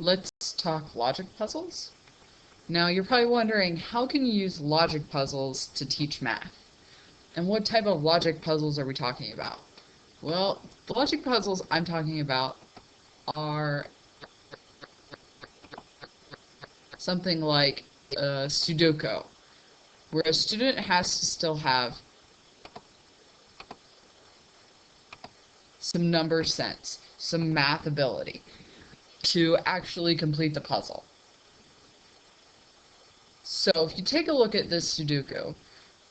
Let's talk logic puzzles. Now you're probably wondering, how can you use logic puzzles to teach math? And what type of logic puzzles are we talking about? Well, the logic puzzles I'm talking about are something like Sudoku, where a student has to still have some number sense, some math ability to actually complete the puzzle. So if you take a look at this Sudoku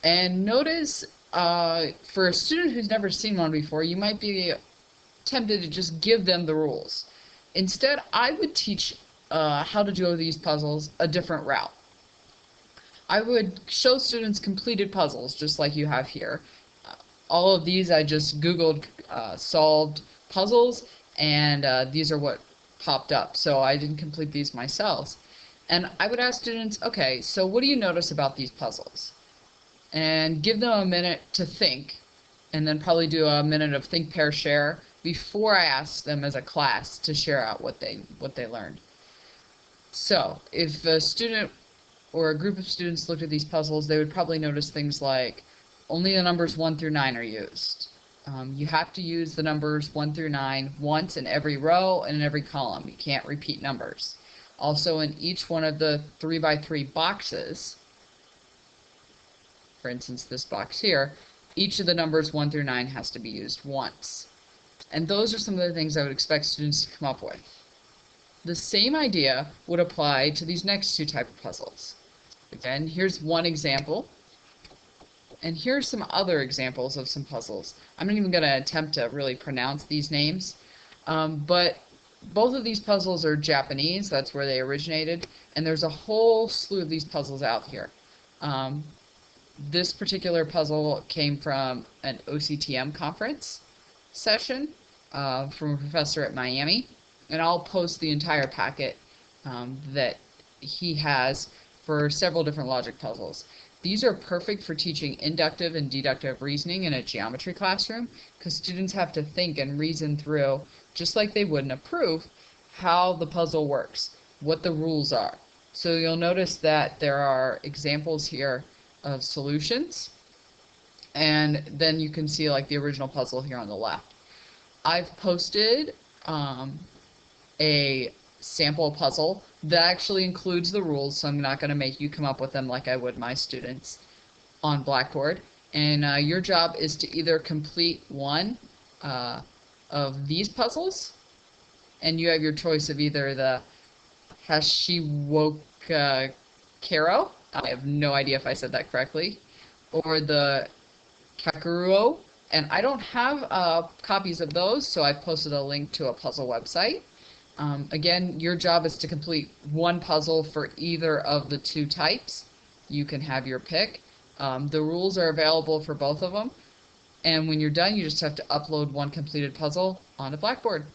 and notice, for a student who's never seen one before, you might be tempted to just give them the rules. Instead, I would teach how to do these puzzles a different route. I would show students completed puzzles, just like you have here. All of these I just Googled solved puzzles, and these are what popped up. So I didn't complete these myself. And I would ask students, okay, so what do you notice about these puzzles? And give them a minute to think, and then probably do a minute of think, pair, share before I ask them as a class to share out what they learned. So if a student or a group of students looked at these puzzles, they would probably notice things like only the numbers 1 through 9 are used. You have to use the numbers 1 through 9 once in every row and in every column. You can't repeat numbers. Also, in each one of the 3x3 boxes, for instance this box here, each of the numbers 1 through 9 has to be used once. And those are some of the things I would expect students to come up with. The same idea would apply to these next two types of puzzles. Again, here's one example. And here's some other examples of some puzzles. I'm not even going to attempt to really pronounce these names, but both of these puzzles are Japanese. That's where they originated, and there's a whole slew of these puzzles out here. This particular puzzle came from an OCTM conference session from a professor at Miami, and I'll post the entire packet that he has for several different logic puzzles. These are perfect for teaching inductive and deductive reasoning in a geometry classroom, because students have to think and reason through, just like they would in a proof, how the puzzle works, what the rules are. So you'll notice that there are examples here of solutions, and then you can see like the original puzzle here on the left. I've posted a sample puzzle that actually includes the rules, so I'm not going to make you come up with them like I would my students on Blackboard. And your job is to either complete one of these puzzles, and you have your choice of either the Hashiwoka Karo, I have no idea if I said that correctly, or the Kakuruo. And I don't have copies of those, so I've posted a link to a puzzle website. Again, your job is to complete one puzzle for either of the two types. You can have your pick. The rules are available for both of them. And when you're done, you just have to upload one completed puzzle onto Blackboard.